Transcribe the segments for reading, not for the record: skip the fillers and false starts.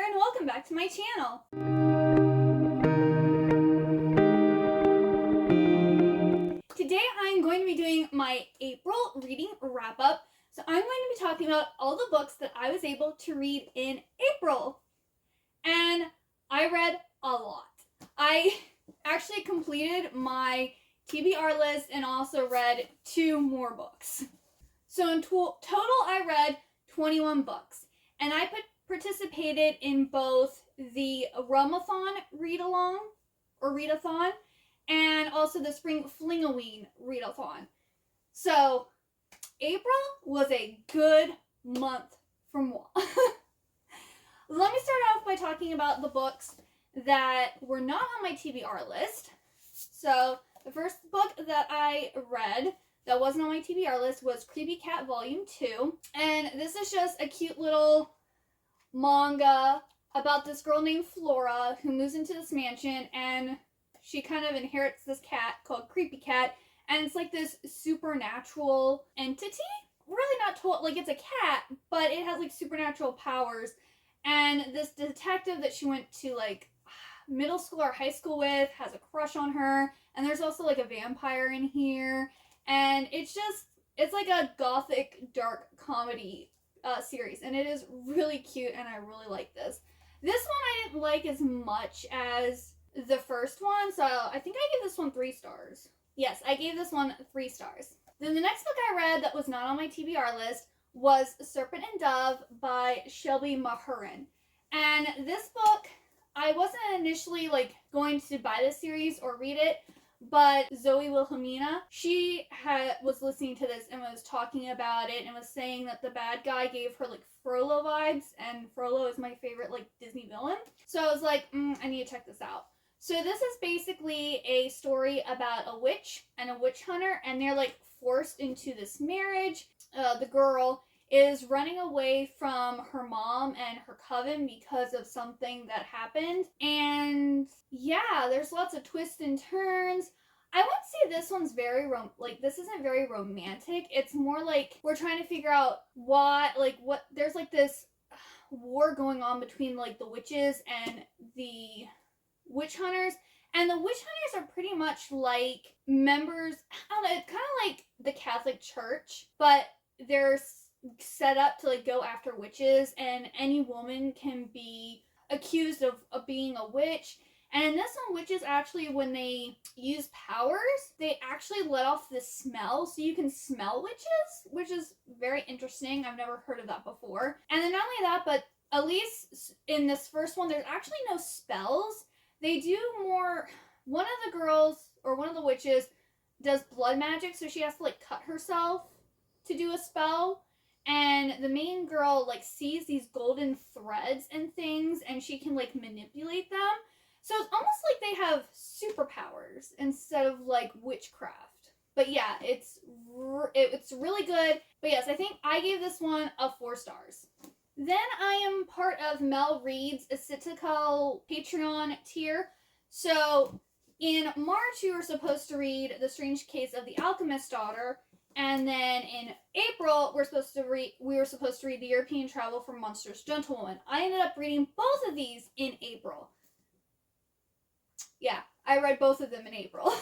and welcome back to my channel. Today I'm going to be doing my April reading wrap-up. So I'm going to be talking about all the books that I was able to read in April. And I read a lot. I actually completed my TBR list and also read 2 more books. So in total I read 21 books. And I participated in both the Rumathon read-along or readathon and also the Spring Flingaween readathon. So April was a good month for moi. Let me start off by talking about the books that were not on my TBR list. So the first book that I read that wasn't on my TBR list was Creepy Cat Volume 2. And this is just a cute little manga about this girl named Flora who moves into this mansion and she kind of inherits this cat called Creepy Cat, and it's like this supernatural entity. Really not told, like it's a cat, but it has like supernatural powers. And this detective that she went to like middle school or high school with has a crush on her, and there's also like a vampire in here, and it's like a gothic dark comedy series, and it is really cute, and I really like this. This one I didn't like as much as the first one, so I think I gave this one 3 stars. Yes, I gave this one 3 stars. Then the next book I read that was not on my TBR list was Serpent Dove by Shelby Mahurin. And this book, I wasn't initially like going to buy this series or read it, but Zoe Wilhelmina, she was listening to this and was talking about it and was saying that the bad guy gave her like Frollo vibes, and Frollo is my favorite like Disney villain. So I was like, I need to check this out. So this is basically a story about a witch and a witch hunter, and they're like forced into this marriage. The girl is running away from her mom and her coven because of something that happened. And yeah, there's lots of twists and turns. I would say this one's very this isn't very romantic. It's more like we're trying to figure out what there's like this war going on between like the witches and the witch hunters, and the witch hunters are pretty much like members, I don't know, it's kind of like the Catholic Church, but they're set up to like go after witches, and any woman can be accused of being a witch. And in this one, witches actually, when they use powers, they actually let off this smell, so you can smell witches, which is very interesting. I've never heard of that before. And then not only that, but at least in this first one, there's actually no spells. They do more, one of the girls, or one of the witches, does blood magic, so she has to like cut herself to do a spell. And the main girl like sees these golden threads and things, and she can like manipulate them. So it's almost like they have superpowers instead of like witchcraft. But yeah, it's really good. But yes, I think I gave this one a 4 stars. Then I am part of Mel Reed's ascetical Patreon tier. So in March we were supposed to read The Strange Case of the Alchemist's Daughter, and then in April we were supposed to read The European Travel for Monstrous Gentlewoman. I ended up reading both of these in April. Yeah, I read both of them in April.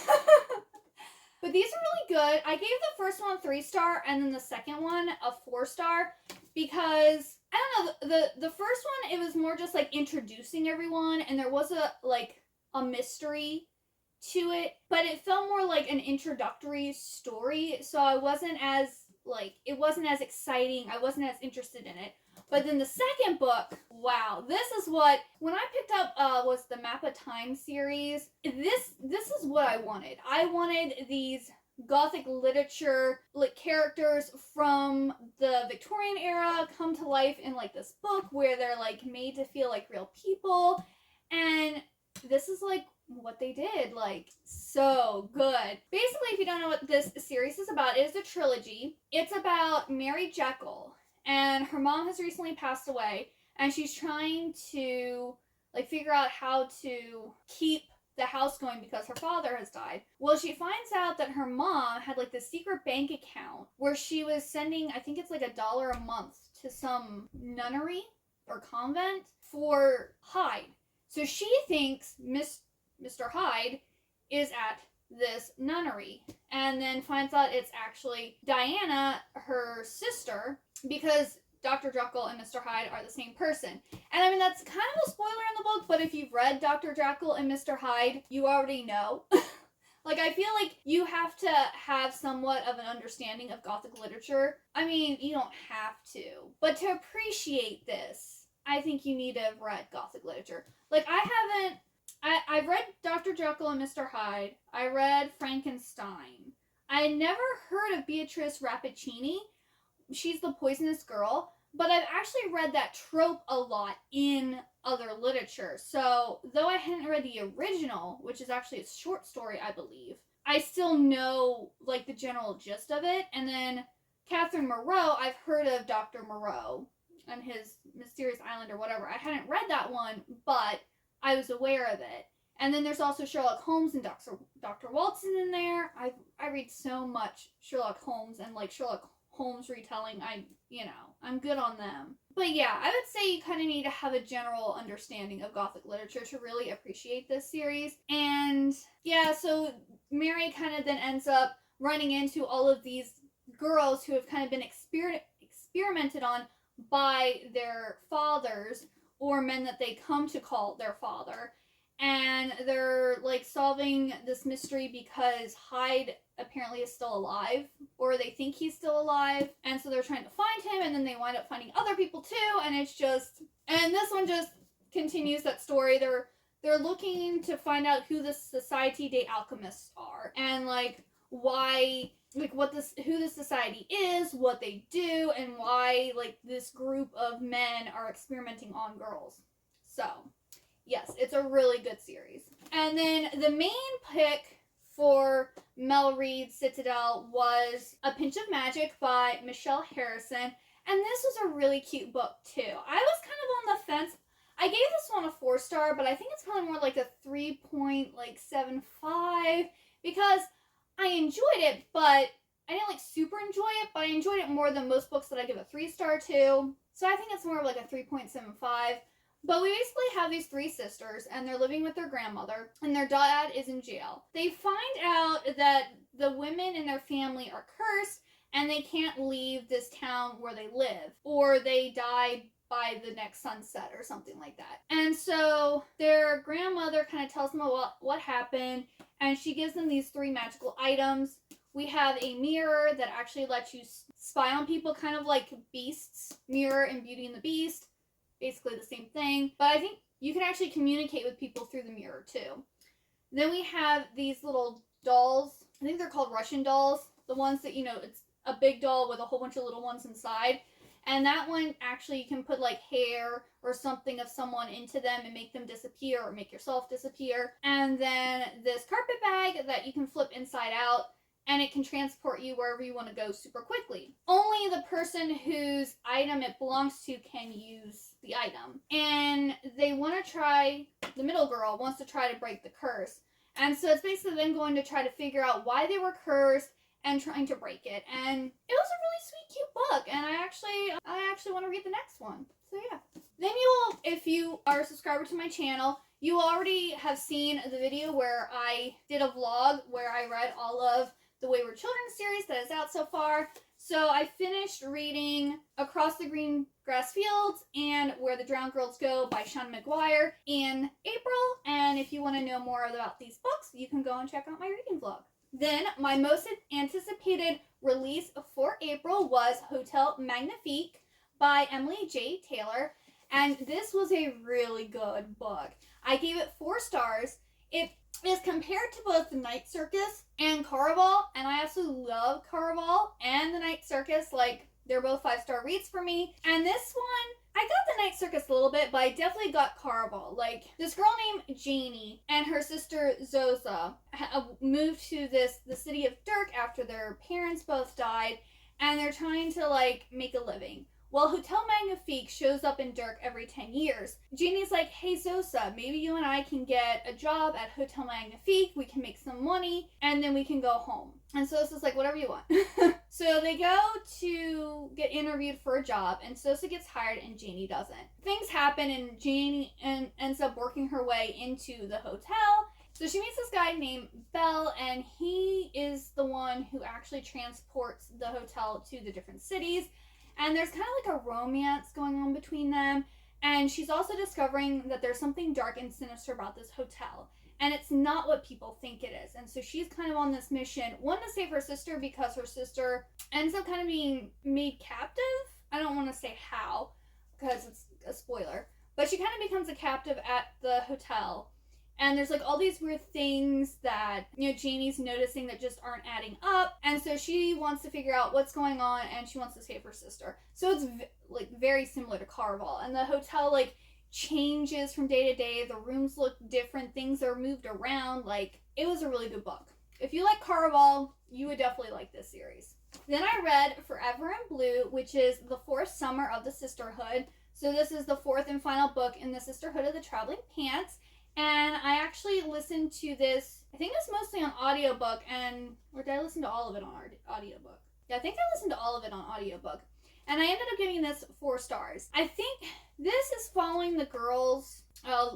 But these are really good. I gave the first one 3 star and then the second one a 4 star because I don't know, the first one, it was more just like introducing everyone, and there was a mystery to it, but it felt more like an introductory story, so it wasn't as exciting. I wasn't as interested in it. But then the second book, wow, this is what, when I picked up was the Map of Time series, this is what I wanted. I wanted these gothic literature like characters from the Victorian era come to life in like this book where they're like made to feel like real people, and this is like what they did. Like, so good. Basically, if you don't know what this series is about, it is a trilogy. It's about Mary Jekyll, and her mom has recently passed away, and she's trying to like figure out how to keep the house going because her father has died. Well, she finds out that her mom had like this secret bank account where she was sending, I think it's like $1 a month to some nunnery or convent for Hyde. So she thinks Mr. Hyde is at this nunnery, and then finds out it's actually Diana, her sister, because Dr. Jekyll and Mr. Hyde are the same person. And I mean, that's kind of a spoiler in the book, but if you've read Dr. Jekyll and Mr. Hyde, you already know. Like, I feel like you have to have somewhat of an understanding of Gothic literature. I mean, you don't have to, but to appreciate this, I think you need to have read Gothic literature. Like, I've read Dr. Jekyll and Mr. Hyde. I read Frankenstein. I never heard of Beatrice Rappaccini. She's the poisonous girl, but I've actually read that trope a lot in other literature. So, though I hadn't read the original, which is actually a short story, I believe, I still know, like, the general gist of it. And then Catherine Moreau, I've heard of Dr. Moreau and his Mysterious Island or whatever. I hadn't read that one, but I was aware of it. And then there's also Sherlock Holmes and Dr. Watson in there. I read so much Sherlock Holmes and, like, Sherlock Holmes retelling. I'm good on them. But yeah, I would say you kind of need to have a general understanding of Gothic literature to really appreciate this series. And yeah, so Mary kind of then ends up running into all of these girls who have kind of been experimented on by their fathers, or men that they come to call their father. And they're, like, solving this mystery because Hyde apparently is still alive, or they think he's still alive, and so they're trying to find him, and then they wind up finding other people too, and it's just, and this one just continues that story. They're looking to find out who the Society des Alchemists are, and, like, why, like, who this society is, what they do, and why, like, this group of men are experimenting on girls. So yes, it's a really good series. And then the main pick for Mel Reed's Citadel was A Pinch of Magic by Michelle Harrison. And this was a really cute book too. I was kind of on the fence. I gave this one a 4-star, but I think it's probably more like a 3.75 because I enjoyed it, but I didn't, like, super enjoy it, but I enjoyed it more than most books that I give a 3-star to. So I think it's more of like a 3.75. But we basically have these 3 sisters, and they're living with their grandmother, and their dad is in jail. They find out that the women in their family are cursed, and they can't leave this town where they live, or they die by the next sunset or something like that. And so their grandmother kind of tells them what happened, and she gives them these 3 magical items. We have a mirror that actually lets you spy on people, kind of like Beast's mirror in Beauty and the Beast. Basically the same thing, but I think you can actually communicate with people through the mirror too. Then we have these little dolls. I think they're called Russian dolls. The ones that, it's a big doll with a whole bunch of little ones inside. And that one, actually, you can put, like, hair or something of someone into them and make them disappear, or make yourself disappear. And then this carpet bag that you can flip inside out, and it can transport you wherever you want to go super quickly. Only the person whose item it belongs to can use the item. And the middle girl wants to try to break the curse. And so it's basically them going to try to figure out why they were cursed and trying to break it. And it was a really sweet, cute book. And I actually want to read the next one. So yeah. Then if you are a subscriber to my channel, you already have seen the video where I did a vlog where I read all of the Wayward Children series that is out so far. So I finished reading Across the Green Grass Fields and Where the Drowned Girls Go by Sean McGuire in April. And if you want to know more about these books, you can go and check out my reading vlog. Then my most anticipated release for April was Hotel Magnifique by Emily J. Taylor. And this was a really good book. I gave it 4 stars. It is compared to both The Night Circus and Caraval, and I absolutely love Caraval and The Night Circus. Like, they're both 5-star reads for me. And this one, I got The Night Circus a little bit, but I definitely got Caraval. Like, this girl named Janie and her sister Zosa moved to the city of Dirk after their parents both died, and they're trying to, like, make a living. Well, Hotel Magnifique shows up in Dirk every 10 years. Janie's like, hey Zosa, maybe you and I can get a job at Hotel Magnifique, we can make some money, and then we can go home. And Zosa's like, whatever you want. So they go to get interviewed for a job, and Zosa gets hired and Janie doesn't. Things happen and Janie ends up working her way into the hotel. So she meets this guy named Bell, and he is the one who actually transports the hotel to the different cities. And there's kind of like a romance going on between them. And she's also discovering that there's something dark and sinister about this hotel. And it's not what people think it is. And so she's kind of on this mission, one, to save her sister, because her sister ends up kind of being made captive. I don't want to say how, because it's a spoiler. But she kind of becomes a captive at the hotel. And there's like all these weird things that, you know, Janie's noticing that just aren't adding up. And so she wants to figure out what's going on, and she wants to save her sister. So it's like very similar to Caraval. And the hotel like changes from day to day. The rooms look different. Things are moved around. Like, it was a really good book. If you like Caraval, you would definitely like this series. Then I read Forever in Blue, which is the fourth summer of the Sisterhood. So this is the fourth and final book in the Sisterhood of the Traveling Pants. And I actually listened to this, I think it's mostly on audiobook, or did I listen to all of it on audiobook? Yeah, I think I listened to all of it on audiobook. And I ended up giving this 4 stars. I think this is following the girls,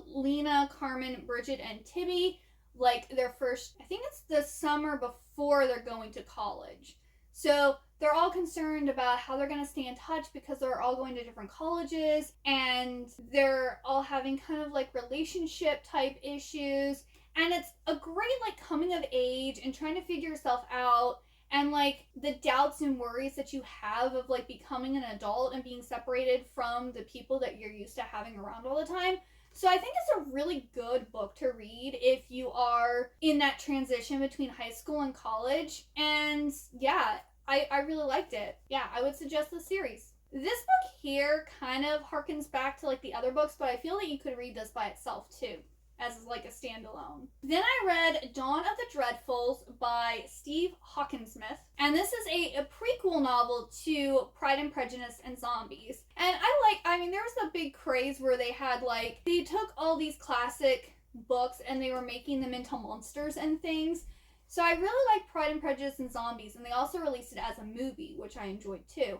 Lena, Carmen, Bridget, and Tibby, like their first, I think it's the summer before they're going to college. So they're all concerned about how they're going to stay in touch because they're all going to different colleges, and they're all having kind of like relationship type issues. And it's a great like coming of age and trying to figure yourself out, and like the doubts and worries that you have of like becoming an adult and being separated from the people that you're used to having around all the time. So I think it's a really good book to read if you are in that transition between high school and college. And yeah, I really liked it. Yeah, I would suggest this series. This book here kind of harkens back to like the other books, but I feel that you could read this by itself too, as like a standalone. Then I read Dawn of the Dreadfuls by Steve Hawkinsmith. And this is a prequel novel to Pride and Prejudice and Zombies. And I mean, there was a big craze where they had like, they took all these classic books and they were making them into monsters and things. So I really like Pride and Prejudice and Zombies, and they also released it as a movie, which I enjoyed too.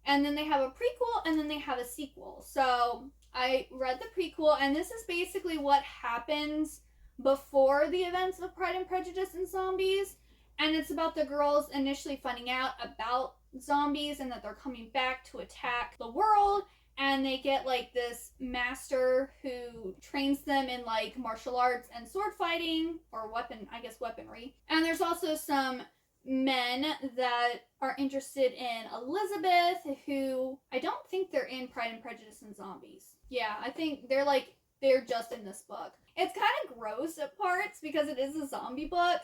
And then they have a prequel, and then they have a sequel. So I read the prequel, and this is basically what happens before the events of Pride and Prejudice and Zombies. And it's about the girls initially finding out about zombies and that they're coming back to attack the world. And they get like this master who trains them in like martial arts and sword fighting, or weaponry. And there's also some men that are interested in Elizabeth, who I don't think they're in Pride and Prejudice and Zombies. Yeah, I think they're just in this book. It's kind of gross at parts because it is a zombie book,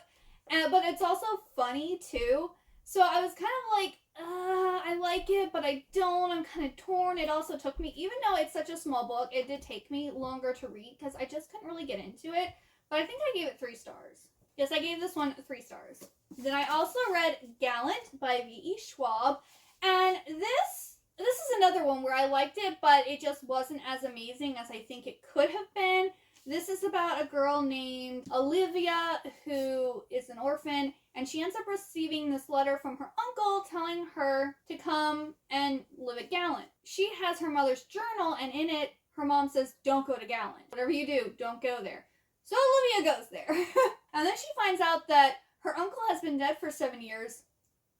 but it's also funny too. So I was kind of like, I like it, but I don't. I'm kind of torn. It also took me, even though it's such a small book, it did take me longer to read because I just couldn't really get into it. But I think I gave it 3 stars. Yes, I gave this one 3 stars. Then I also read Gallant by V.E. Schwab. And this is another one where I liked it, but it just wasn't as amazing as I think it could have been. This is about a girl named Olivia who is an orphan, and she ends up receiving this letter from her uncle telling her to come and live at Gallant. She has her mother's journal, and in it, her mom says, don't go to Gallant. Whatever you do, don't go there. So Olivia goes there. And then she finds out that her uncle has been dead for 7 years,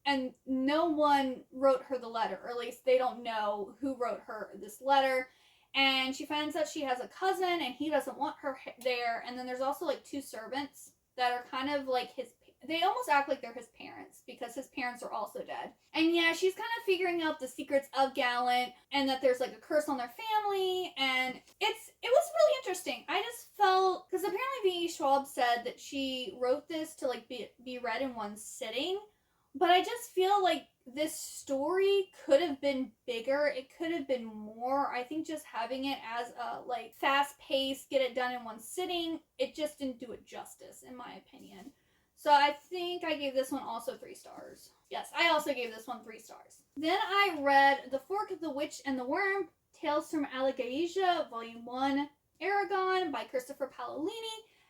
and no one wrote her the letter, or at least they don't know who wrote her this letter. And she finds out she has a cousin, and he doesn't want her there. And then there's also like 2 servants that are kind of like they almost act like they're his parents because his parents are also dead. And yeah, she's kind of figuring out the secrets of Gallant, and that there's like a curse on their family. And it was really interesting. I just felt, because apparently V.E. Schwab said that she wrote this to like be read in one sitting. But I just feel like this story could have been bigger. It could have been more. I think just having it as a like fast paced, get it done in one sitting, it just didn't do it justice, in my opinion. So I think I gave this one also 3 stars. Yes, I also gave this one 3 stars. Then I read The Fork of the Witch and the Worm, Tales from Alagasia, Volume 1, Aragon by Christopher Paolini.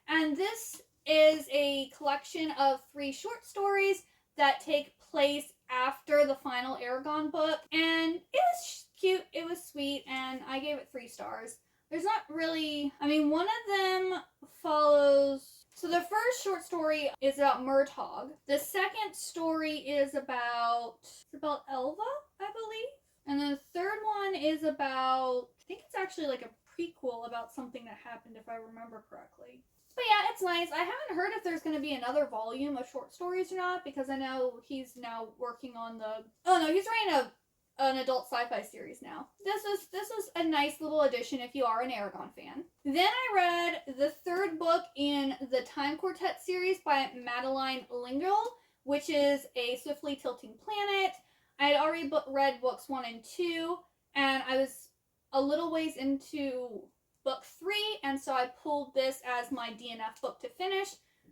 And this is a collection of 3 short stories that take place after the final Aragon book. And it was cute, it was sweet, and I gave it 3 stars. There's not really, one of them follows. So the first short story is about Murtaugh. The second story is about Elva, I believe. And the third one is about, I think it's actually like a prequel about something that happened, if I remember correctly. But yeah, it's nice. I haven't heard if there's going to be another volume of short stories or not, because I know he's now working on he's writing an adult sci-fi series now. This was a nice little addition if you are an Aragon fan. Then I read the third book in the Time Quartet series by Madeline L'Engle, which is a swiftly tilting planet. I had already read books 1 and 2, and I was a little ways into book 3, and so I pulled this as my DNF book to finish.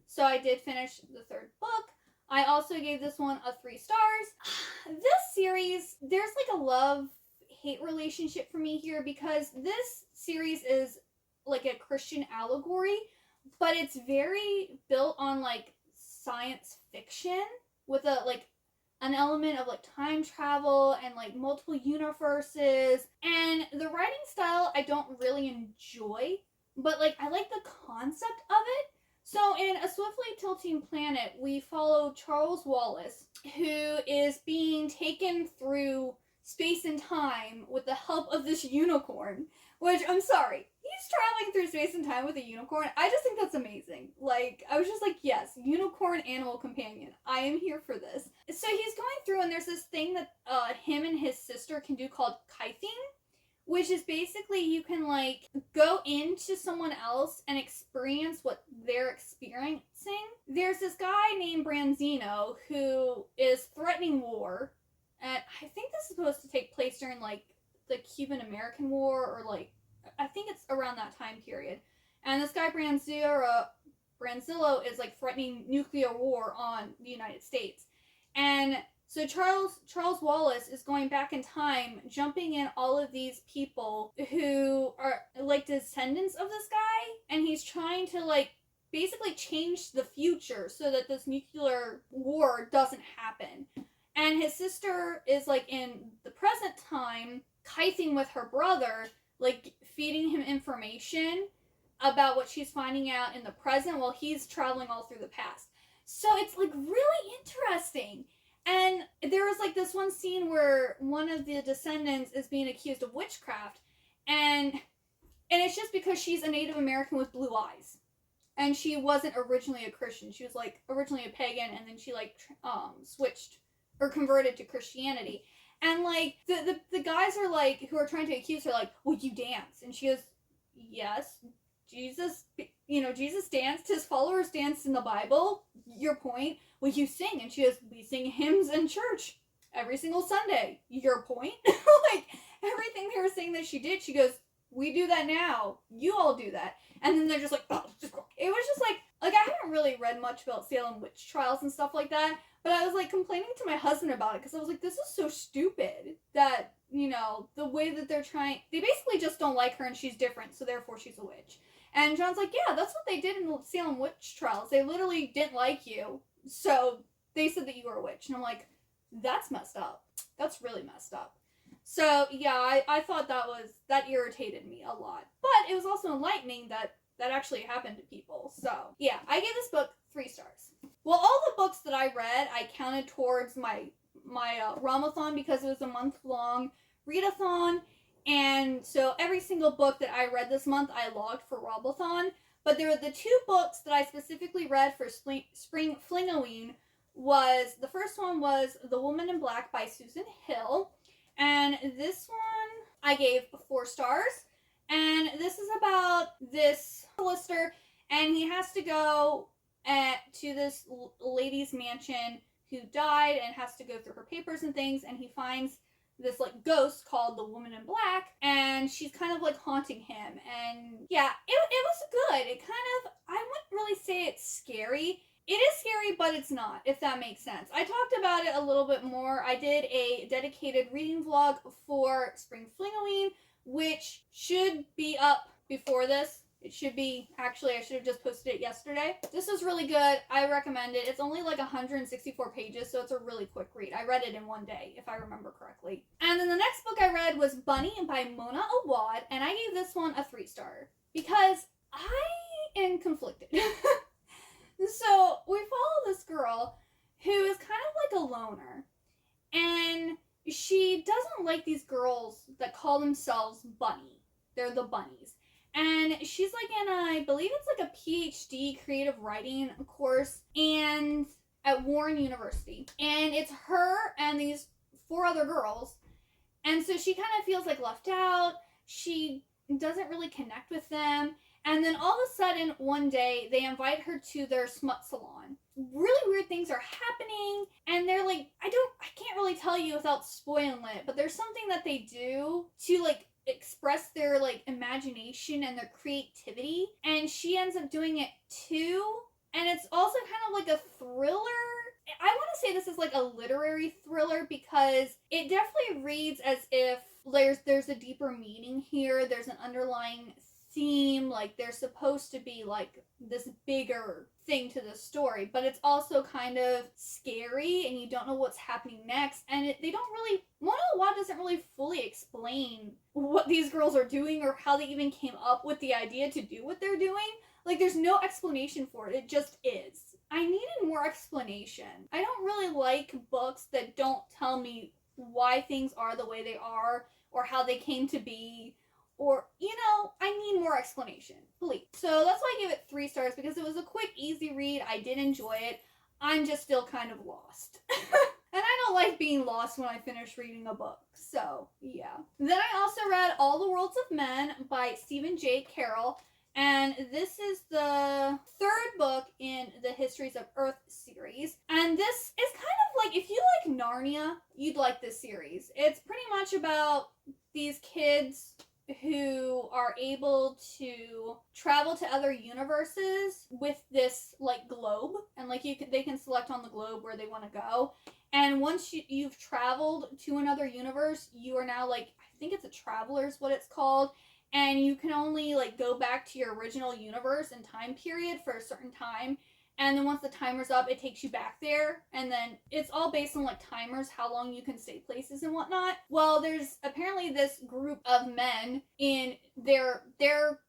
So I did finish the third book. I also gave this one a 3 stars. This series, there's like a love-hate relationship for me here, because this series is like a Christian allegory, but it's very built on like science fiction with an element of like time travel and like multiple universes. And the writing style I don't really enjoy, but like I like the concept of it. So in A Swiftly Tilting Planet, we follow Charles Wallace, who is being taken through space and time with the help of this unicorn, which, I'm sorry, he's traveling through space and time with a unicorn. I just think that's amazing. Like, I was just like, yes, unicorn animal companion. I am here for this. So he's going through, and there's this thing that him and his sister can do called kithing, which is basically you can like go into someone else and experience what they're experiencing. There's this guy named Branzino who is threatening war, and I think this is supposed to take place during like the Cuban-American War, or like I think it's around that time period. And this guy Branzillo is like threatening nuclear war on the United States. And so Charles Wallace is going back in time, jumping in all of these people who are like descendants of this guy, and he's trying to like basically change the future so that this nuclear war doesn't happen. And his sister is like in the present time, kithing with her brother, like feeding him information about what she's finding out in the present while he's traveling all through the past. So it's like really interesting. And there was like this one scene where one of the descendants is being accused of witchcraft, and it's just because she's a Native American with blue eyes, and she wasn't originally a Christian. She was like originally a pagan, and then she like switched or converted to Christianity. And like the guys are like who are trying to accuse her, like, "Will you dance?" And she goes, "Yes, Jesus danced. His followers danced in the Bible. Your point. Will you sing?" And she goes, "We sing hymns in church every single Sunday." Your point. Like everything they were saying that she did, she goes, "We do that now. You all do that." And then they're just like, oh, it was just like I haven't really read much about Salem witch trials and stuff like that, but I was like complaining to my husband about it because I was like, this is so stupid that, the way that they basically just don't like her and she's different, so therefore she's a witch. And John's like, yeah, that's what they did in the Salem witch trials. They literally didn't like you, so they said that you were a witch. And I'm like, that's messed up. That's really messed up. So yeah, I thought that irritated me a lot. But it was also enlightening that actually happened to people. So yeah, I gave this book 3 stars. Well, all the books that I read, I counted towards my Ramathon because it was a month-long readathon. And so every single book that I read this month, I logged for Robothon. But there were the 2 books that I specifically read for Spring Flingoween. The first one was The Woman in Black by Susan Hill. And this one I gave 4 stars. And this is about this solicitor, and he has to go to this lady's mansion who died and has to go through her papers and things, and he finds this like ghost called the Woman in Black, and she's kind of like haunting him. And yeah, it was good. It kind of, I wouldn't really say it's scary. It is scary, but it's not, if that makes sense. I talked about it a little bit more. I did a dedicated reading vlog for Spring Flingoween, which should be up before this. It should be, actually, I should have just posted it yesterday. This is really good. I recommend it. It's only like 164 pages, so it's a really quick read. I read it in one day, if I remember correctly. And then the next book I read was Bunny by Mona Awad, and I gave this one a 3-star because I am conflicted. So we follow this girl who is kind of like a loner, and she doesn't like these girls that call themselves Bunny. They're the bunnies. And she's like in, I believe it's like a PhD creative writing course and at Warren University. And it's her and these 4 other girls. And so she kind of feels like left out. She doesn't really connect with them. And then all of a sudden, one day, they invite her to their smut salon. Really weird things are happening, and they're like, I can't really tell you without spoiling it, but there's something that they do to, like, express their, like, imagination and their creativity, and she ends up doing it too, and it's also kind of like a thriller. I want to say this is like a literary thriller because it definitely reads as if there's a deeper meaning here, there's an underlying theme, like there's supposed to be like this bigger thing to the story, but it's also kind of scary and you don't know what's happening next, and they don't really, Mona Awad doesn't really fully explain what these girls are doing or how they even came up with the idea to do what they're doing. Like there's no explanation for it, it just is. I needed more explanation. I don't really like books that don't tell me why things are the way they are or how they came to be. Or, you know, I need more explanation, please. So that's why I gave it 3 stars, because it was a quick, easy read. I did enjoy it. I'm just still kind of lost. And I don't like being lost when I finish reading a book. So, yeah. Then I also read All the Worlds of Men by Stephen J. Carroll. And this is the 3rd book in the Histories of Earth series. And this is kind of like, if you like Narnia, you'd like this series. It's pretty much about these kids who are able to travel to other universes with this like globe, and like they can select on the globe where they want to go, and once you've traveled to another universe, you are now like, I think it's a traveler is what it's called, and you can only like go back to your original universe and time period for a certain time. And then once the timer's up, it takes you back there. And then it's all based on like timers, how long you can stay places and whatnot. Well, there's apparently this group of men in their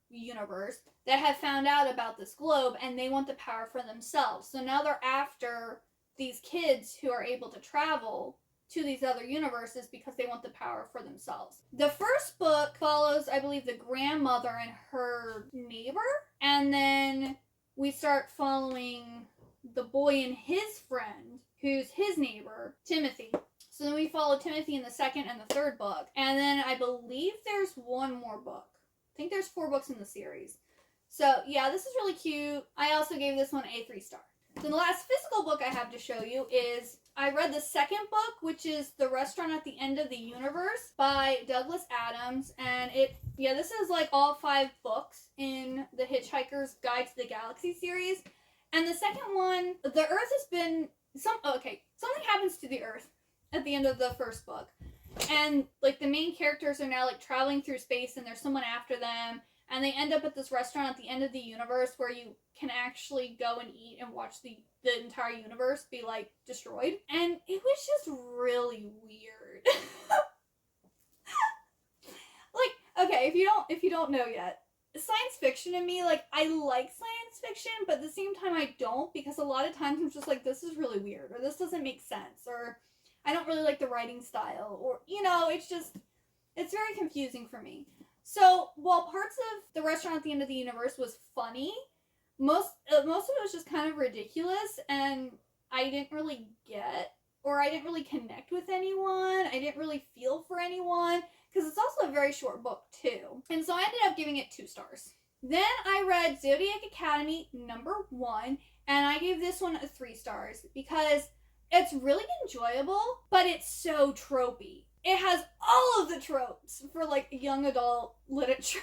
universe that have found out about this globe, and they want the power for themselves. So now they're after these kids who are able to travel to these other universes because they want the power for themselves. The first book follows, I believe, the grandmother and her neighbor. And then we start following the boy and his friend, who's his neighbor, Timothy. So then we follow Timothy in the 2nd and the 3rd book. And then I believe there's one more book. I think there's 4 books in the series. So yeah, this is really cute. I also gave this one a 3-star. So the last physical book I have to show you is, I read the 2nd book, which is The Restaurant at the End of the Universe by Douglas Adams. And this is like all 5 books in the Hitchhiker's Guide to the Galaxy series. And the second one, the Earth has been, something happens to the Earth at the end of the first book. And like the main characters are now like traveling through space, and there's someone after them. And they end up at this restaurant at the end of the universe where you can actually go and eat and watch the entire universe be like destroyed. And it was just really weird. Like, okay, if you don't know yet, science fiction to me, like, I like science fiction, but at the same time I don't, because a lot of times I'm just like, this is really weird, or this doesn't make sense, or I don't really like the writing style, or, you know, it's very confusing for me. So, while parts of The Restaurant at the End of the Universe was funny, most of it was just kind of ridiculous, and I didn't really get, or I didn't really connect with anyone, I didn't really feel for anyone, because it's also a very short book, too. And so I ended up giving it 2 stars. Then I read Zodiac Academy #1, and I gave this one a 3 stars, because it's really enjoyable, but it's so tropey. It has all of the tropes for, like, young adult literature.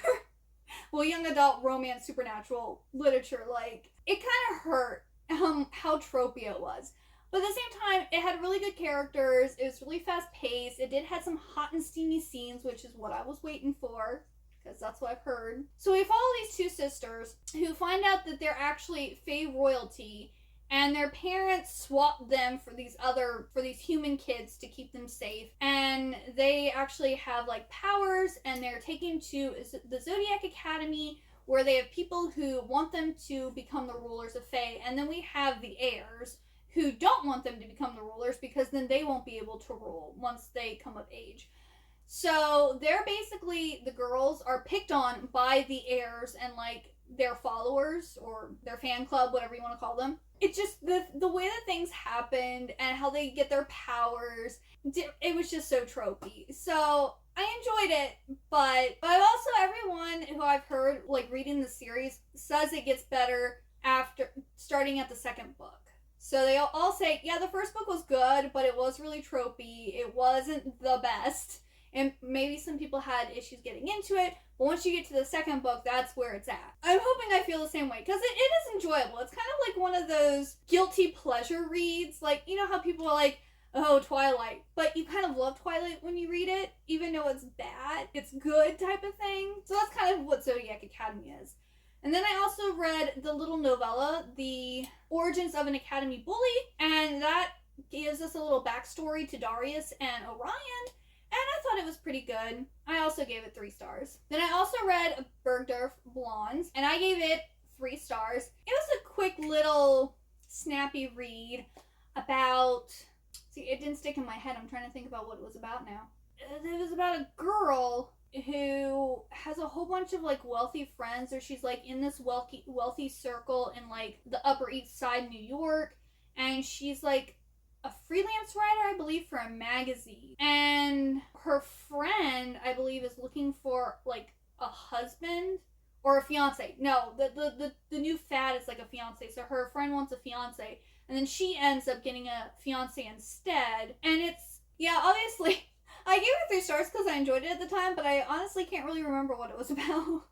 Well, young adult romance supernatural literature. Like, it kind of hurt how tropey it was. But at the same time, it had really good characters. It was really fast paced. It did have some hot and steamy scenes, which is what I was waiting for, because that's what I've heard. So we follow these two sisters who find out that they're actually Fae royalty, and their parents swap them for these human kids to keep them safe. And they actually have like powers, and they're taken to the Zodiac Academy, where they have people who want them to become the rulers of Fae, and then we have the heirs who don't want them to become the rulers, because then they won't be able to rule once they come of age. So they're basically, the girls are picked on by the heirs and like their followers or their fan club, whatever you want to call them. It's just the way that things happened and how they get their powers, it was just so tropey. So I enjoyed it, but also everyone who I've heard like reading the series says it gets better after starting at the second book. So they all say, yeah, the first book was good, but it was really tropey. It wasn't the best. And maybe some people had issues getting into it, but once you get to the second book, that's where it's at. I'm hoping I feel the same way, because it is enjoyable. It's kind of like one of those guilty pleasure reads. Like, you know how people are like, oh, Twilight, but you kind of love Twilight when you read it, even though it's bad. It's good type of thing. So that's kind of what Zodiac Academy is. And then I also read the little novella, The Origins of an Academy Bully, and that gives us a little backstory to Darius and Orion, and I thought it was pretty good. I also gave it 3 stars. Then I also read Bergdorf Blondes, and I gave it 3 stars. It was a quick little snappy read about... See, it didn't stick in my head. I'm trying to think about what it was about now. It was about a girl who has a whole bunch of like wealthy friends, or she's like in this wealthy circle in like the Upper East Side, New York, and she's like a freelance writer, I believe, for a magazine. And her friend, I believe, is looking for like a husband or a fiance. No, the new fad is like a fiance. So her friend wants a fiance, and then she ends up getting a fiance instead. And it's, yeah, obviously I gave it 3 stars because I enjoyed it at the time, but I honestly can't really remember what it was about.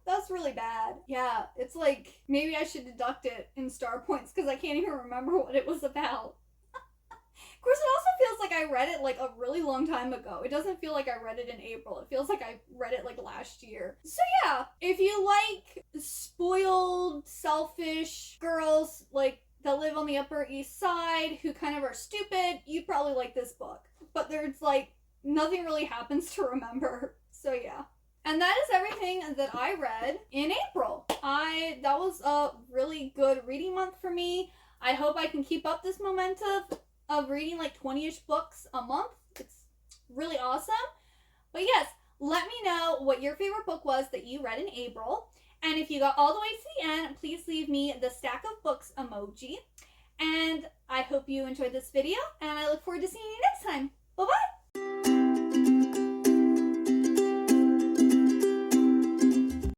That's really bad. Yeah, it's like, maybe I should deduct it in star points because I can't even remember what it was about. Of course, it also feels like I read it like a really long time ago. It doesn't feel like I read it in April. It feels like I read it like last year. So yeah, if you like spoiled, selfish girls like that live on the Upper East Side who kind of are stupid, you'd probably like this book. But there's like nothing really happens to remember. So yeah. And that is everything that I read in April. That was a really good reading month for me. I hope I can keep up this momentum of reading like 20-ish books a month. It's really awesome. But yes, let me know what your favorite book was that you read in April. And if you got all the way to the end, please leave me the stack of books emoji. And I hope you enjoyed this video, and I look forward to seeing you next time. Bye-bye!